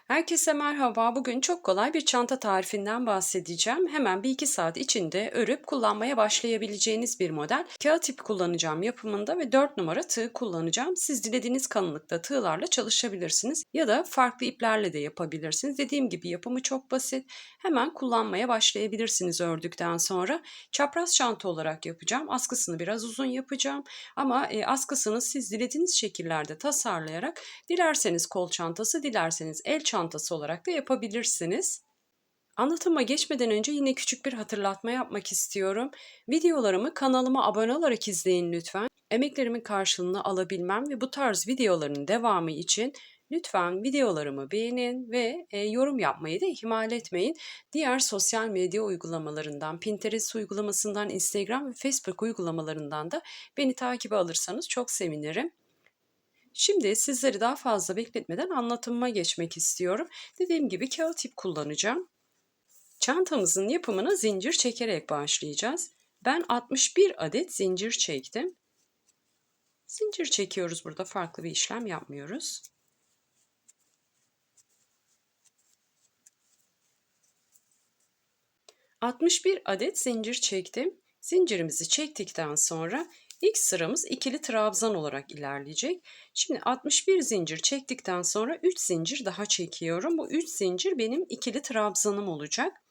Herkese merhaba. Bugün çok kolay bir çanta tarifinden bahsedeceğim. Hemen 1-2 saat içinde örüp kullanmaya başlayabileceğiniz bir model. Kağıt ip kullanacağım yapımında ve 4 numara tığ kullanacağım. Siz dilediğiniz kalınlıkta tığlarla çalışabilirsiniz ya da farklı iplerle de yapabilirsiniz. Dediğim gibi yapımı çok basit. Hemen kullanmaya başlayabilirsiniz ördükten sonra. Çapraz çanta olarak yapacağım. Askısını biraz uzun yapacağım ama askısını siz dilediğiniz şekillerde tasarlayarak dilerseniz kol çantası, dilerseniz el çantası olarak da yapabilirsiniz. Anlatıma geçmeden önce yine küçük bir hatırlatma yapmak istiyorum. Videolarımı kanalıma abone olarak izleyin lütfen. Emeklerimin karşılığını alabilmem ve bu tarz videoların devamı için lütfen videolarımı beğenin ve yorum yapmayı da ihmal etmeyin. Diğer sosyal medya uygulamalarından, Pinterest uygulamasından, Instagram ve Facebook uygulamalarından da beni takibe alırsanız çok sevinirim. Şimdi sizleri daha fazla bekletmeden anlatımıma geçmek istiyorum. Dediğim gibi kağıt ip kullanacağım. Çantamızın yapımına zincir çekerek başlayacağız. Ben 61 adet zincir çektim. Zincir çekiyoruz burada, farklı bir işlem yapmıyoruz. ...61 adet zincir çektim. Zincirimizi çektikten sonra ilk sıramız ikili trabzan olarak ilerleyecek. Şimdi 61 zincir çektikten sonra 3 zincir daha çekiyorum. Bu 3 zincir benim ikili trabzanım olacak.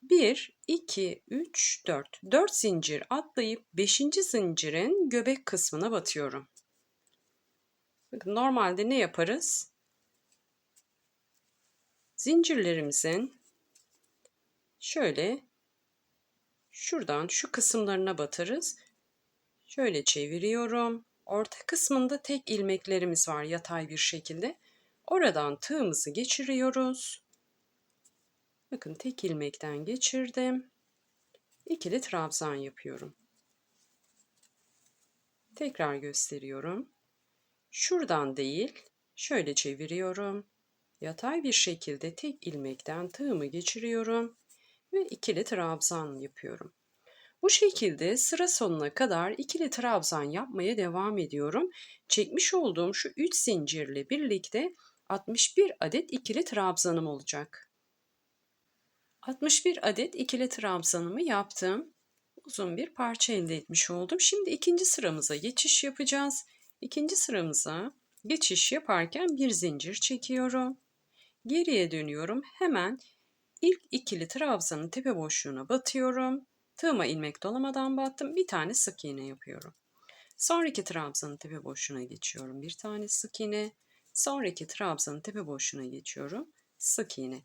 1, 2, 3, 4. 4 zincir atlayıp 5. zincirin göbek kısmına batıyorum. Bakın normalde ne yaparız? Zincirlerimizin şöyle şuradan şu kısımlarına batarız. Şöyle çeviriyorum. Orta kısmında tek ilmeklerimiz var yatay bir şekilde. Oradan tığımızı geçiriyoruz. Bakın tek ilmekten geçirdim. İkili trabzan yapıyorum. Tekrar gösteriyorum. Şuradan değil, şöyle çeviriyorum. Yatay bir şekilde tek ilmekten tığımı geçiriyorum ve ikili trabzan yapıyorum. Bu şekilde sıra sonuna kadar ikili trabzan yapmaya devam ediyorum. Çekmiş olduğum şu 3 zincirle birlikte 61 adet ikili trabzanım olacak. 61 adet ikili trabzanımı yaptım. Uzun bir parça elde etmiş oldum. Şimdi ikinci sıramıza geçiş yapacağız. İkinci sıramıza geçiş yaparken bir zincir çekiyorum. Geriye dönüyorum. Hemen ilk ikili trabzanın tepe boşluğuna batıyorum. Tığıma ilmek dolamadan battım. Bir tane sık iğne yapıyorum. Sonraki trabzanın tepe boşluğuna geçiyorum. Bir tane sık iğne. Sonraki trabzanın tepe boşluğuna geçiyorum. Sık iğne.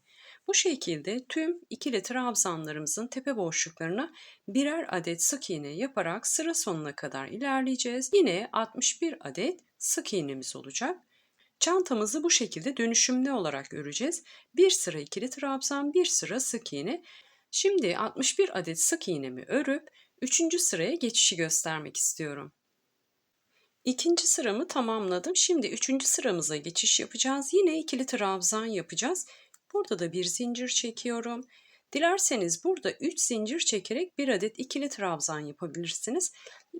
Bu şekilde tüm ikili trabzanlarımızın tepe boşluklarına birer adet sık iğne yaparak sıra sonuna kadar ilerleyeceğiz. Yine 61 adet sık iğnemiz olacak. Çantamızı bu şekilde dönüşümlü olarak öreceğiz. Bir sıra ikili trabzan, bir sıra sık iğne. Şimdi 61 adet sık iğnemi örüp 3. sıraya geçişi göstermek istiyorum. İkinci sıramı tamamladım. Şimdi 3. sıramıza geçiş yapacağız. Yine ikili trabzan yapacağız. Burada da bir zincir çekiyorum. Dilerseniz burada 3 zincir çekerek bir adet ikili trabzan yapabilirsiniz.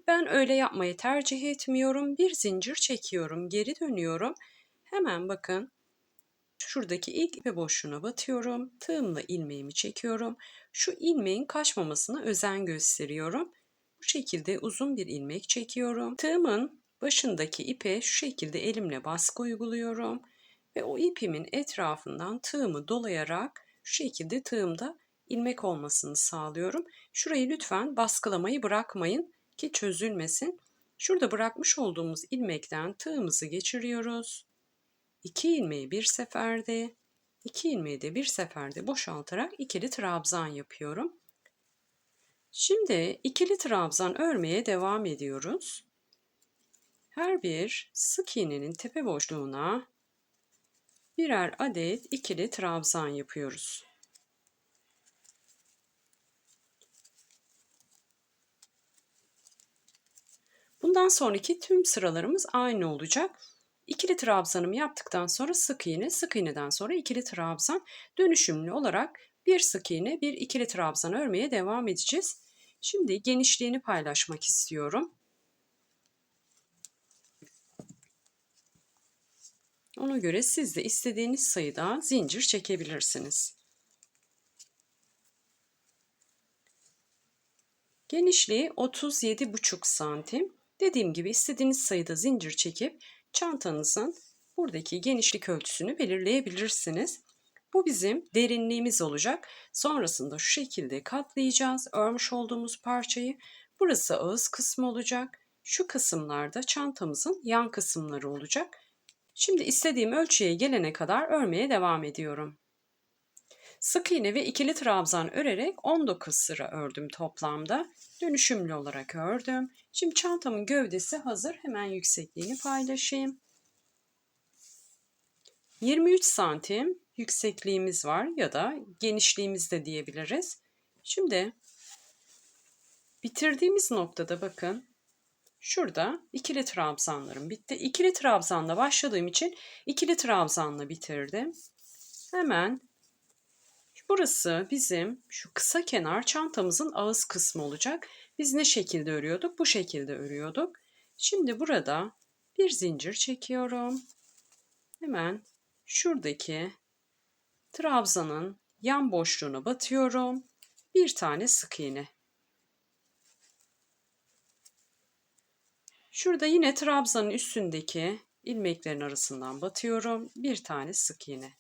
Ben öyle yapmayı tercih etmiyorum. Bir zincir çekiyorum, geri dönüyorum. Hemen bakın şuradaki ilk ipe boşluğuna batıyorum. Tığımla ilmeğimi çekiyorum. Şu ilmeğin kaçmamasına özen gösteriyorum. Bu şekilde uzun bir ilmek çekiyorum. Tığımın başındaki ipe şu şekilde elimle baskı uyguluyorum. Ve o ipimin etrafından tığımı dolayarak şu şekilde tığımda ilmek olmasını sağlıyorum. Şurayı lütfen baskılamayı bırakmayın ki çözülmesin. Şurada bırakmış olduğumuz ilmekten tığımızı geçiriyoruz. 2 ilmeği bir seferde, 2 ilmeği de bir seferde boşaltarak ikili trabzan yapıyorum. Şimdi ikili trabzan örmeye devam ediyoruz. Her bir sık iğnenin tepe boşluğuna birer adet ikili trabzan yapıyoruz. Bundan sonraki tüm sıralarımız aynı olacak. İkili trabzanımı yaptıktan sonra sık iğne, sık iğneden sonra ikili trabzan, dönüşümlü olarak bir sık iğne, bir ikili trabzan örmeye devam edeceğiz. Şimdi genişliğini paylaşmak istiyorum. Ona göre siz de istediğiniz sayıda zincir çekebilirsiniz. Genişliği 37,5 santim. Dediğim gibi istediğiniz sayıda zincir çekip çantanızın buradaki genişlik ölçüsünü belirleyebilirsiniz. Bu bizim derinliğimiz olacak. Sonrasında şu şekilde katlayacağız örmüş olduğumuz parçayı. Burası ağız kısmı olacak. Şu kısımlarda çantamızın yan kısımları olacak. Şimdi istediğim ölçüye gelene kadar örmeye devam ediyorum. Sık iğne ve ikili trabzan örerek 19 sıra ördüm toplamda. Dönüşümlü olarak ördüm. Şimdi çantamın gövdesi hazır. Hemen yüksekliğini paylaşayım. 23 santim yüksekliğimiz var ya da genişliğimiz de diyebiliriz. Şimdi bitirdiğimiz noktada bakın şurada ikili trabzanlarım bitti. İkili trabzanla başladığım için ikili trabzanla bitirdim. Hemen burası bizim şu kısa kenar çantamızın ağız kısmı olacak. Biz ne şekilde örüyorduk? Bu şekilde örüyorduk. Şimdi burada bir zincir çekiyorum. Hemen şuradaki trabzanın yan boşluğuna batıyorum. Bir tane sık iğne. Şurada yine trabzanın üstündeki ilmeklerin arasından batıyorum. Bir tane sık iğne.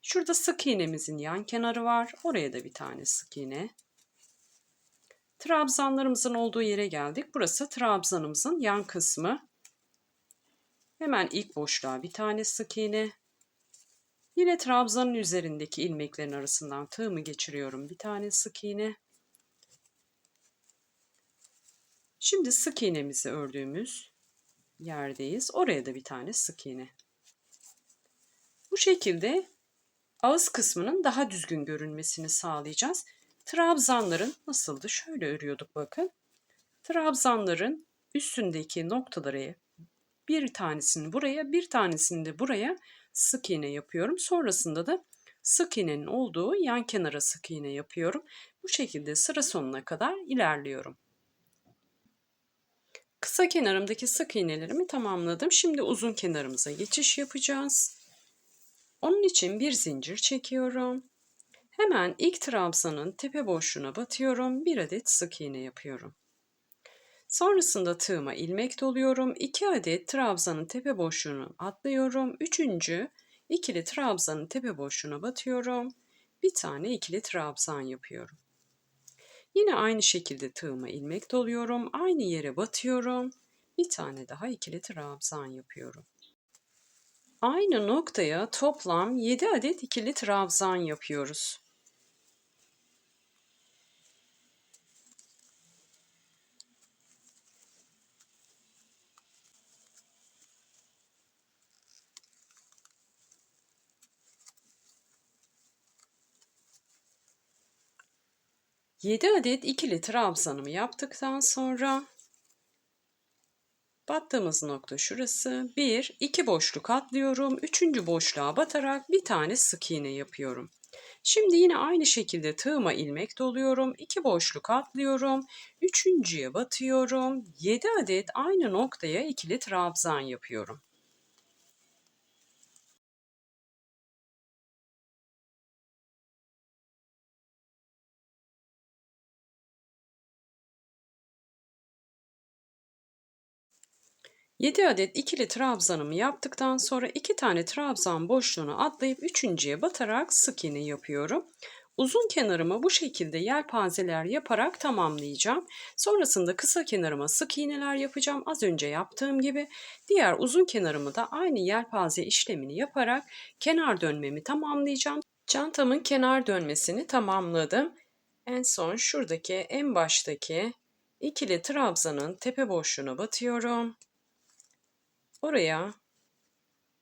Şurada sık iğnemizin yan kenarı var. Oraya da bir tane sık iğne. Trabzanlarımızın olduğu yere geldik. Burası trabzanımızın yan kısmı. Hemen ilk boşluğa bir tane sık iğne. Yine trabzanın üzerindeki ilmeklerin arasından tığımı geçiriyorum. Bir tane sık iğne. Şimdi sık iğnemizi ördüğümüz yerdeyiz. Oraya da bir tane sık iğne. Bu şekilde ağız kısmının daha düzgün görünmesini sağlayacağız. Trabzanların nasıldı? Şöyle örüyorduk bakın. Trabzanların üstündeki noktaları bir tanesini buraya, bir tanesini de buraya sık iğne yapıyorum. Sonrasında da sık iğnenin olduğu yan kenara sık iğne yapıyorum. Bu şekilde sıra sonuna kadar ilerliyorum. Kısa kenarımdaki sık iğnelerimi tamamladım. Şimdi uzun kenarımıza geçiş yapacağız. Onun için bir zincir çekiyorum. Hemen ilk trabzanın tepe boşluğuna batıyorum. Bir adet sık iğne yapıyorum. Sonrasında tığıma ilmek doluyorum. 2 adet trabzanın tepe boşluğunu atlıyorum. 3. ikili trabzanın tepe boşluğuna batıyorum. Bir tane ikili trabzan yapıyorum. Yine aynı şekilde tığıma ilmek doluyorum. Aynı yere batıyorum. Bir tane daha ikili trabzan yapıyorum. Aynı noktaya toplam 7 adet ikili trabzan yapıyoruz. Yedi adet ikili trabzanımı yaptıktan sonra battığımız nokta şurası. 1, 2 boşluk atlıyorum. 3. boşluğa batarak bir tane sık iğne yapıyorum. Şimdi yine aynı şekilde tığıma ilmek doluyorum. 2 boşluk atlıyorum. 3.'ye batıyorum. 7 adet aynı noktaya ikili trabzan yapıyorum. Yedi adet ikili trabzanımı yaptıktan sonra 2 tane trabzan boşluğunu atlayıp 3.'ye batarak sık iğne yapıyorum. Uzun kenarımı bu şekilde yelpazeler yaparak tamamlayacağım. Sonrasında kısa kenarıma sık iğneler yapacağım. Az önce yaptığım gibi diğer uzun kenarımı da aynı yelpaze işlemini yaparak kenar dönmemi tamamlayacağım. Çantamın kenar dönmesini tamamladım. En son şuradaki en baştaki ikili trabzanın tepe boşluğuna batıyorum. Oraya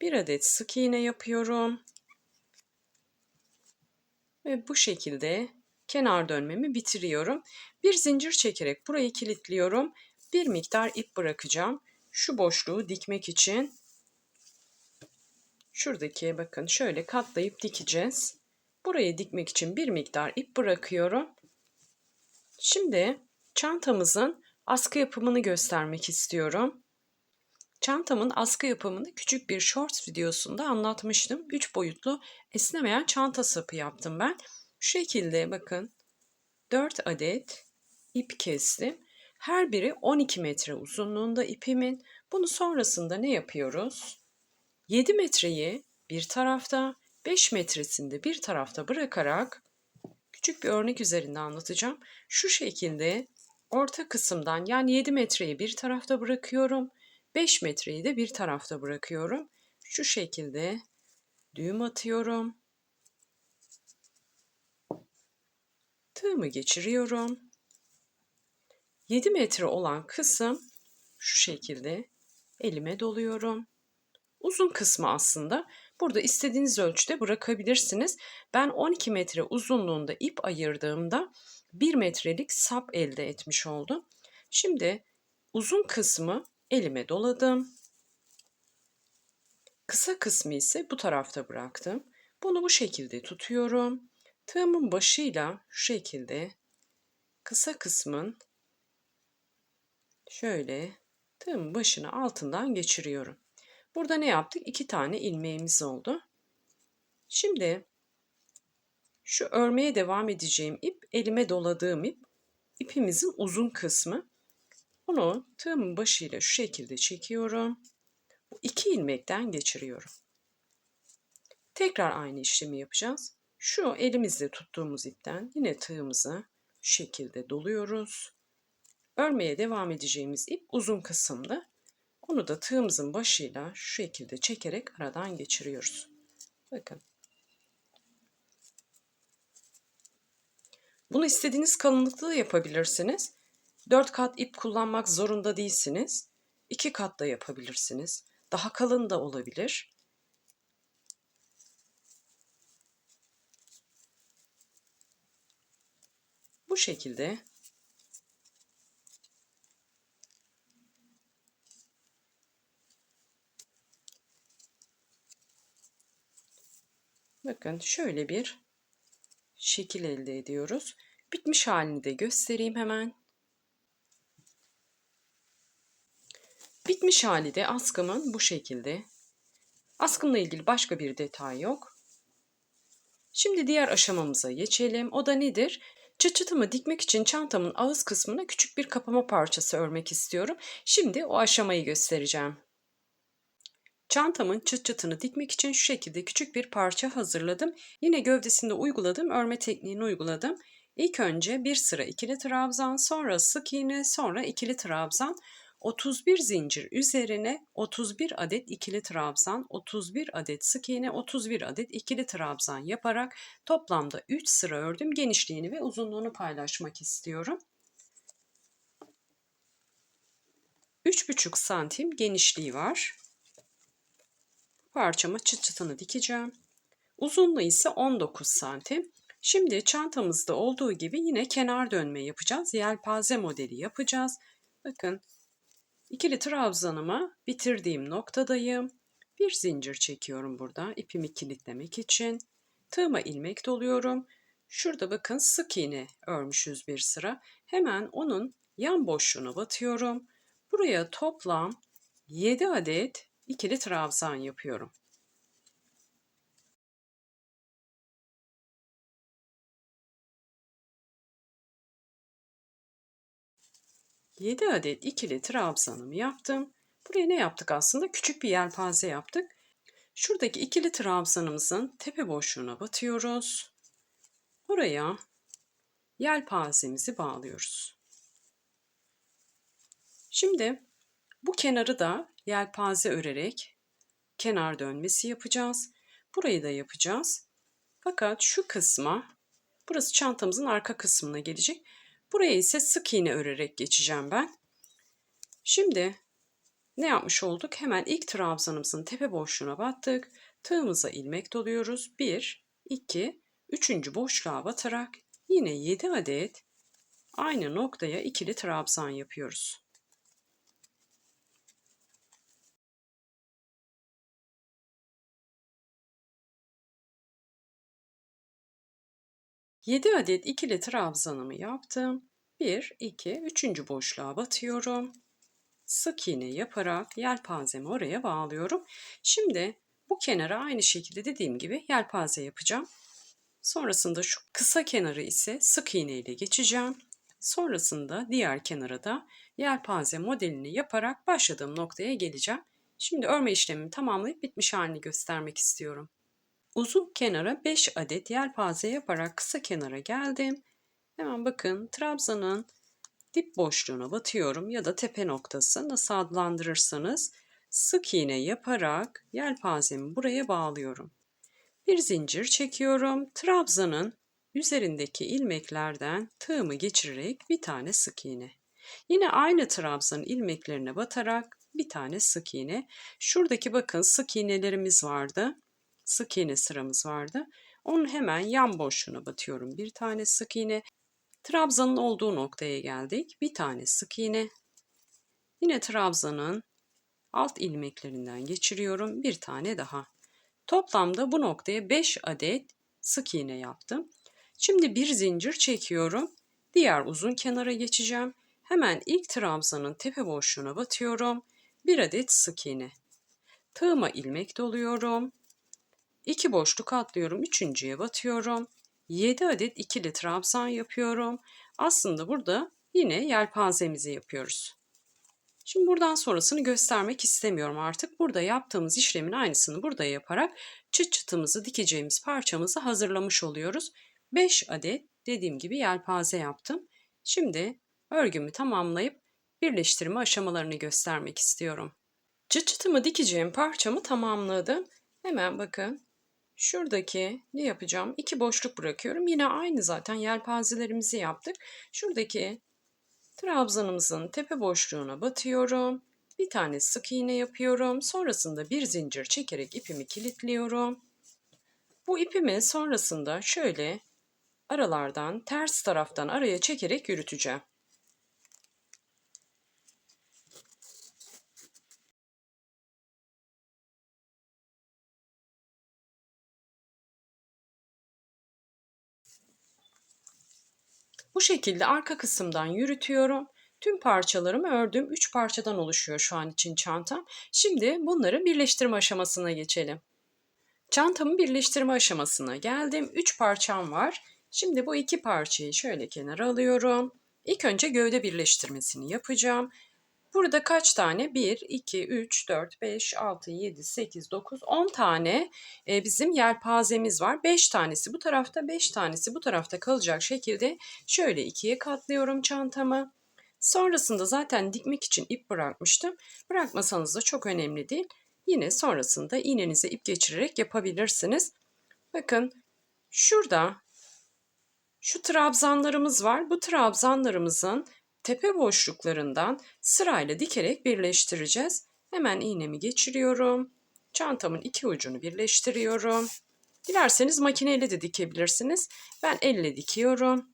bir adet sık iğne yapıyorum. Ve bu şekilde kenar dönmemi bitiriyorum. Bir zincir çekerek burayı kilitliyorum. Bir miktar ip bırakacağım. Şu boşluğu dikmek için şuradaki bakın şöyle katlayıp dikeceğiz. Burayı dikmek için bir miktar ip bırakıyorum. Şimdi çantamızın askı yapımını göstermek istiyorum. Çantamın askı yapımını küçük bir shorts videosunda anlatmıştım. 3 boyutlu esnemeyen çanta sapı yaptım ben. Şu şekilde bakın 4 adet ip kestim. Her biri 12 metre uzunluğunda ipimin. Bunu sonrasında ne yapıyoruz? 7 metreyi bir tarafta, 5 metresinde bir tarafta bırakarak küçük bir örnek üzerinde anlatacağım. Şu şekilde orta kısımdan yani 7 metreyi bir tarafta bırakıyorum. 5 metreyi de bir tarafta bırakıyorum. Şu şekilde düğüm atıyorum. Tığımı geçiriyorum. 7 metre olan kısım şu şekilde elime doluyorum. Uzun kısmı aslında burada istediğiniz ölçüde bırakabilirsiniz. Ben 12 metre uzunluğunda ip ayırdığımda 1 metrelik sap elde etmiş oldum. Şimdi uzun kısmı elime doladım. Kısa kısmı ise bu tarafta bıraktım. Bunu bu şekilde tutuyorum. Tığımın başıyla şu şekilde kısa kısmın şöyle tığımın başını altından geçiriyorum. Burada ne yaptık? 2 tane ilmeğimiz oldu. Şimdi şu örmeye devam edeceğim ip elime doladığım ip. İpimizin uzun kısmı. Onu tığımın başıyla şu şekilde çekiyorum. Bu 2 ilmekten geçiriyorum. Tekrar aynı işlemi yapacağız. Şu elimizde tuttuğumuz ipten yine tığımızı şu şekilde doluyoruz. Örmeye devam edeceğimiz ip uzun kısımda. Onu da tığımızın başıyla şu şekilde çekerek aradan geçiriyoruz. Bakın. Bunu istediğiniz kalınlıkta da yapabilirsiniz. 4 kat ip kullanmak zorunda değilsiniz. 2 kat da yapabilirsiniz. Daha kalın da olabilir. Bu şekilde bakın şöyle bir şekil elde ediyoruz. Bitmiş halini de göstereyim hemen. Bitmiş hali de askımın bu şekilde. Askımla ilgili başka bir detay yok. Şimdi diğer aşamamıza geçelim. O da nedir? Çıt çıtımı dikmek için çantamın ağız kısmına küçük bir kapama parçası örmek istiyorum. Şimdi o aşamayı göstereceğim. Çantamın çıt çıtını dikmek için şu şekilde küçük bir parça hazırladım. Yine gövdesinde uyguladığım örme tekniğini uyguladım. İlk önce bir sıra ikili trabzan, sonra sık iğne, sonra ikili trabzan. 31 zincir üzerine 31 adet ikili trabzan, 31 adet sık iğne, 31 adet ikili trabzan yaparak toplamda 3 sıra ördüm. Genişliğini ve uzunluğunu paylaşmak istiyorum. 3,5 santim genişliği var. Parçama çıt çıtını dikeceğim. Uzunluğu ise 19 santim. Şimdi çantamızda olduğu gibi yine kenar dönme yapacağız. Yelpaze modeli yapacağız. Bakın ikili trabzanımı bitirdiğim noktadayım. Bir zincir çekiyorum burada ipimi kilitlemek için. Tığıma ilmek doluyorum. Şurada bakın sık iğne örmüşüz bir sıra. Hemen onun yan boşluğuna batıyorum. Buraya toplam 7 adet ikili trabzan yapıyorum. 7 adet ikili trabzanımı yaptım. Buraya ne yaptık aslında? Küçük bir yelpaze yaptık. Şuradaki ikili trabzanımızın tepe boşluğuna batıyoruz. Buraya yelpazemizi bağlıyoruz. Şimdi bu kenarı da yelpaze örerek kenar dönmesi yapacağız. Burayı da yapacağız. Fakat şu kısma, burası çantamızın arka kısmına gelecek. Buraya ise sık iğne örerek geçeceğim ben. Şimdi ne yapmış olduk? Hemen ilk trabzanımızın tepe boşluğuna battık. Tığımıza ilmek doluyoruz. 1, 2, 3. boşluğa batarak yine 7 adet aynı noktaya ikili trabzan yapıyoruz. Yedi adet ikili trabzanımı yaptım. 1, 2, 3. boşluğa batıyorum. sık iğne yaparak yelpazemi oraya bağlıyorum. Şimdi bu kenara aynı şekilde dediğim gibi yelpaze yapacağım. Sonrasında şu kısa kenarı ise sık iğne ile geçeceğim. Sonrasında diğer kenara da yelpaze modelini yaparak başladığım noktaya geleceğim. Şimdi örme işlemimi tamamlayıp bitmiş halini göstermek istiyorum. Uzun kenara 5 adet yelpaze yaparak kısa kenara geldim. Hemen bakın trabzanın dip boşluğuna batıyorum ya da tepe noktası nasıl adlandırırsanız sık iğne yaparak yelpazemi buraya bağlıyorum. Bir zincir çekiyorum. Trabzanın üzerindeki ilmeklerden tığımı geçirerek bir tane sık iğne. Yine aynı trabzanın ilmeklerine batarak bir tane sık iğne. Şuradaki bakın sık iğnelerimiz vardı. Sık iğne sıramız vardı. Onun hemen yan boşluğuna batıyorum. Bir tane sık iğne. Trabzanın olduğu noktaya geldik. Bir tane sık iğne. Yine trabzanın alt ilmeklerinden geçiriyorum. Bir tane daha. Toplamda bu noktaya 5 adet sık iğne yaptım. Şimdi bir zincir çekiyorum. Diğer uzun kenara geçeceğim. Hemen ilk trabzanın tepe boşluğuna batıyorum. Bir adet sık iğne. Tığıma ilmek doluyorum. 2 boşluk atlıyorum. Üçüncüye batıyorum. 7 adet ikili trabzan yapıyorum. Aslında burada yine yelpazemizi yapıyoruz. Şimdi buradan sonrasını göstermek istemiyorum artık. Burada yaptığımız işlemin aynısını burada yaparak çıt çıtımızı dikeceğimiz parçamızı hazırlamış oluyoruz. 5 adet dediğim gibi yelpaze yaptım. Şimdi örgümü tamamlayıp birleştirme aşamalarını göstermek istiyorum. Çıt çıtımı dikeceğim parçamı tamamladım. Hemen bakın şuradaki ne yapacağım? 2 boşluk bırakıyorum. Yine aynı zaten yelpazelerimizi yaptık. Şuradaki trabzanımızın tepe boşluğuna batıyorum. Bir tane sık iğne yapıyorum. Sonrasında bir zincir çekerek ipimi kilitliyorum. Bu ipimi sonrasında şöyle aralardan ters taraftan araya çekerek yürüteceğim. Bu şekilde arka kısımdan yürütüyorum. Tüm parçalarımı ördüm. 3 parçadan oluşuyor şu an için çantam. Şimdi bunları birleştirme aşamasına geçelim. Çantamın birleştirme aşamasına geldim. 3 parçam var. Şimdi bu 2 parçayı şöyle kenara alıyorum. İlk önce gövde birleştirmesini yapacağım. Burada kaç tane? 1, 2, 3, 4, 5, 6, 7, 8, 9, 10 tane bizim yelpazemiz var. 5 tanesi bu tarafta, 5 tanesi bu tarafta kalacak şekilde şöyle ikiye katlıyorum çantamı. Sonrasında zaten dikmek için ip bırakmıştım. Bırakmasanız da çok önemli değil. Yine sonrasında iğnenize ip geçirerek yapabilirsiniz. Bakın şurada şu trabzanlarımız var. Bu trabzanlarımızın tepe boşluklarından sırayla dikerek birleştireceğiz. Hemen iğnemi geçiriyorum. Çantamın iki ucunu birleştiriyorum. Dilerseniz makineyle de dikebilirsiniz. Ben elle dikiyorum.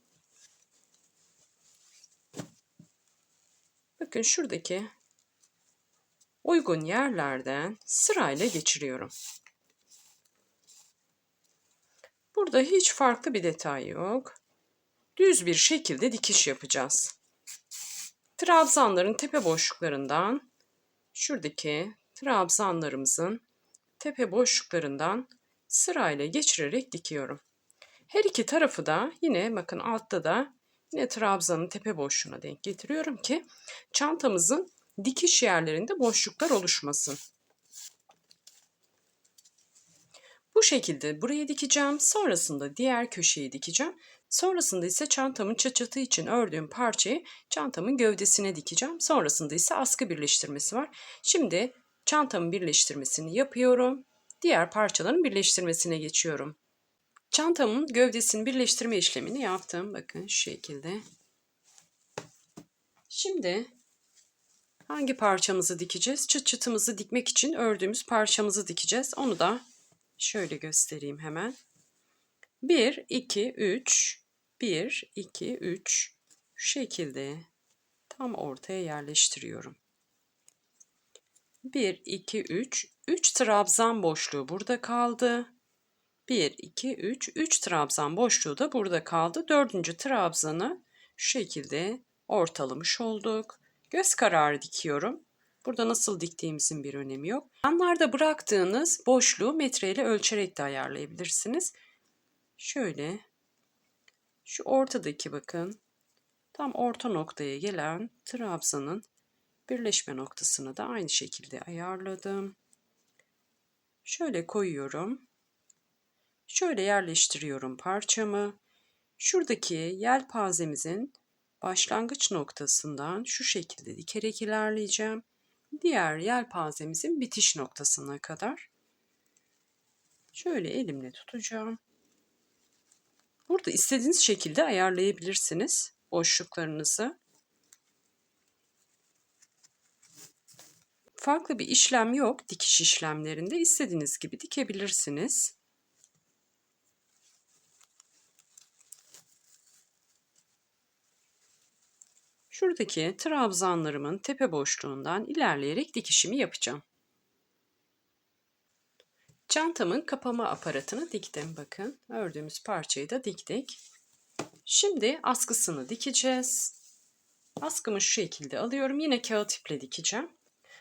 Bakın şuradaki uygun yerlerden sırayla geçiriyorum. Burada hiç farklı bir detay yok. Düz bir şekilde dikiş yapacağız. Trabzanların tepe boşluklarından şuradaki trabzanlarımızın tepe boşluklarından sırayla geçirerek dikiyorum. Her iki tarafı da yine bakın altta da yine trabzanın tepe boşluğuna denk getiriyorum ki çantamızın dikiş yerlerinde boşluklar oluşmasın. Bu şekilde buraya dikeceğim. Sonrasında diğer köşeyi dikeceğim. Sonrasında ise çantamın çıtı için ördüğüm parçayı çantamın gövdesine dikeceğim. Sonrasında ise askı birleştirmesi var. Şimdi çantamın birleştirmesini yapıyorum. Diğer parçaların birleştirmesine geçiyorum. Çantamın gövdesini birleştirme işlemini yaptım. Bakın şu şekilde. Şimdi hangi parçamızı dikeceğiz? Çıt çıtımızı dikmek için ördüğümüz parçamızı dikeceğiz. Onu da şöyle göstereyim hemen. 1, 2, 3, 1, 2, 3 şu şekilde tam ortaya yerleştiriyorum. 1, 2, 3, 3 trabzan boşluğu burada kaldı. 1, 2, 3, 3 trabzan boşluğu da burada kaldı. 4. trabzanı şu şekilde ortalamış olduk. Göz kararı dikiyorum. Burada nasıl diktiğimizin bir önemi yok. Yanlarda bıraktığınız boşluğu metreyle ölçerek de ayarlayabilirsiniz. Şöyle şu ortadaki bakın tam orta noktaya gelen trabzanın birleşme noktasını da aynı şekilde ayarladım. Şöyle koyuyorum. Şöyle yerleştiriyorum parçamı. Şuradaki yelpazemizin başlangıç noktasından şu şekilde dikerek ilerleyeceğim. Diğer yelpazemizin bitiş noktasına kadar. Şöyle elimle tutacağım. Burada istediğiniz şekilde ayarlayabilirsiniz boşluklarınızı. Farklı bir işlem yok dikiş işlemlerinde. İstediğiniz gibi dikebilirsiniz. Şuradaki trabzanlarımın tepe boşluğundan ilerleyerek dikişimi yapacağım. Çantamın kapama aparatını diktim. Bakın ördüğümüz parçayı da diktik. Şimdi askısını dikeceğiz. Askımı şu şekilde alıyorum. Yine kağıt iple dikeceğim.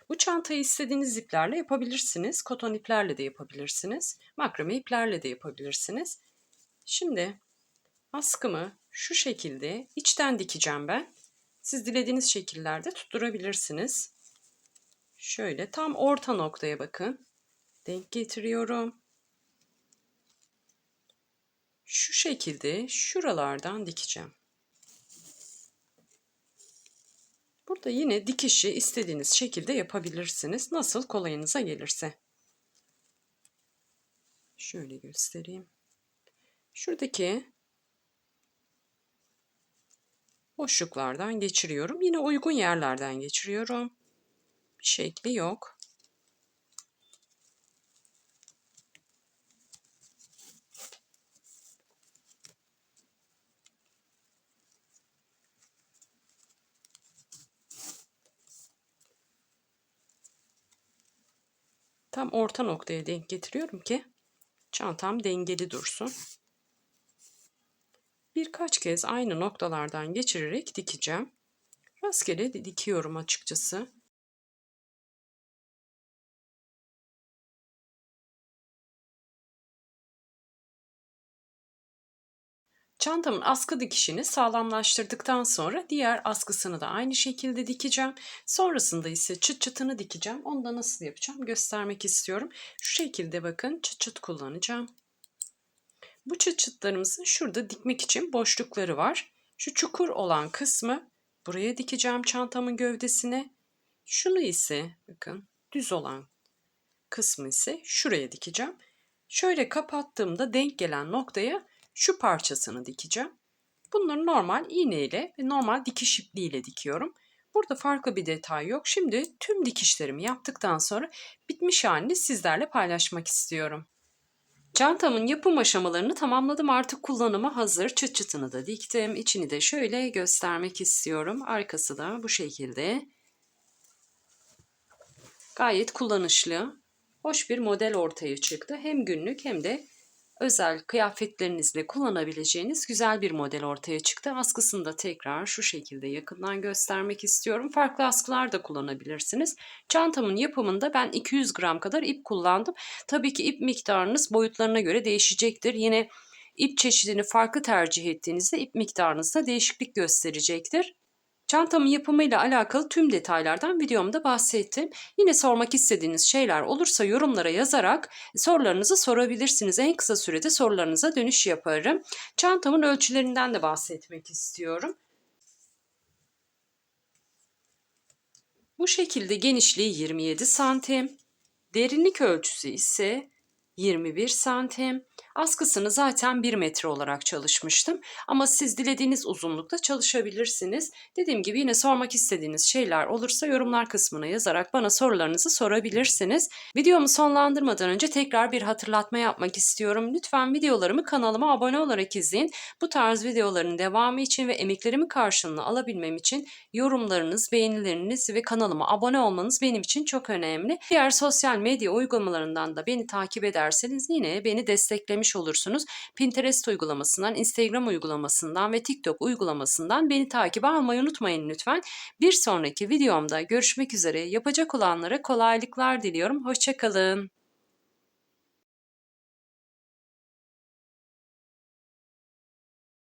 Bu çantayı istediğiniz iplerle yapabilirsiniz. Koton iplerle de yapabilirsiniz. Makrame iplerle de yapabilirsiniz. Şimdi askımı şu şekilde içten dikeceğim ben. Siz dilediğiniz şekillerde tutturabilirsiniz. Şöyle tam orta noktaya bakın. Denk getiriyorum. Şu şekilde şuralardan dikeceğim. Burada yine dikişi istediğiniz şekilde yapabilirsiniz. Nasıl kolayınıza gelirse. Şöyle göstereyim. Şuradaki boşluklardan geçiriyorum. Yine uygun yerlerden geçiriyorum. Bir şekli yok. Tam orta noktaya denk getiriyorum ki çantam dengeli dursun. Birkaç kez aynı noktalardan geçirerek dikeceğim. Rastgele dikiyorum açıkçası. Çantamın askı dikişini sağlamlaştırdıktan sonra diğer askısını da aynı şekilde dikeceğim. Sonrasında ise çıt çıtını dikeceğim. Onu da nasıl yapacağım göstermek istiyorum. Şu şekilde bakın çıt çıt kullanacağım. Bu çıt çıtlarımızın şurada dikmek için boşlukları var. Şu çukur olan kısmı buraya dikeceğim çantamın gövdesine. Şunu ise bakın düz olan kısmı ise şuraya dikeceğim. Şöyle kapattığımda denk gelen noktaya şu parçasını dikeceğim. Bunları normal iğne ile ve normal dikiş ipliğiyle dikiyorum. Burada farklı bir detay yok. Şimdi tüm dikişlerimi yaptıktan sonra bitmiş halini sizlerle paylaşmak istiyorum. Çantamın yapım aşamalarını tamamladım. Artık kullanıma hazır. Çıt çıtını da diktim. İçini de şöyle göstermek istiyorum. Arkası da bu şekilde. Gayet kullanışlı, hoş bir model ortaya çıktı. Hem günlük hem de özel kıyafetlerinizle kullanabileceğiniz güzel bir model ortaya çıktı. Askısını da tekrar şu şekilde yakından göstermek istiyorum. Farklı askılar da kullanabilirsiniz. Çantamın yapımında ben 200 gram kadar ip kullandım. Tabii ki ip miktarınız boyutlarına göre değişecektir. Yine ip çeşidini farklı tercih ettiğinizde ip miktarınızda değişiklik gösterecektir. Çantamın yapımıyla alakalı tüm detaylardan videomda bahsettim. Yine sormak istediğiniz şeyler olursa yorumlara yazarak sorularınızı sorabilirsiniz. En kısa sürede sorularınıza dönüş yaparım. Çantamın ölçülerinden de bahsetmek istiyorum. Bu şekilde genişliği 27 santim, derinlik ölçüsü ise 21 santim. Askısını zaten 1 metre olarak çalışmıştım. Ama siz dilediğiniz uzunlukta çalışabilirsiniz. Dediğim gibi yine sormak istediğiniz şeyler olursa yorumlar kısmına yazarak bana sorularınızı sorabilirsiniz. Videomu sonlandırmadan önce tekrar bir hatırlatma yapmak istiyorum. Lütfen videolarımı kanalıma abone olarak izleyin. Bu tarz videoların devamı için ve emeklerimin karşılığını alabilmem için yorumlarınız, beğenileriniz ve kanalıma abone olmanız benim için çok önemli. Diğer sosyal medya uygulamalarından da beni takip ederseniz yine beni desteklemiş öğrenmiş olursunuz. Pinterest uygulamasından, Instagram uygulamasından ve TikTok uygulamasından beni takip almayı unutmayın lütfen. Bir sonraki videomda görüşmek üzere. Yapacak olanlara kolaylıklar diliyorum. Hoşça kalın.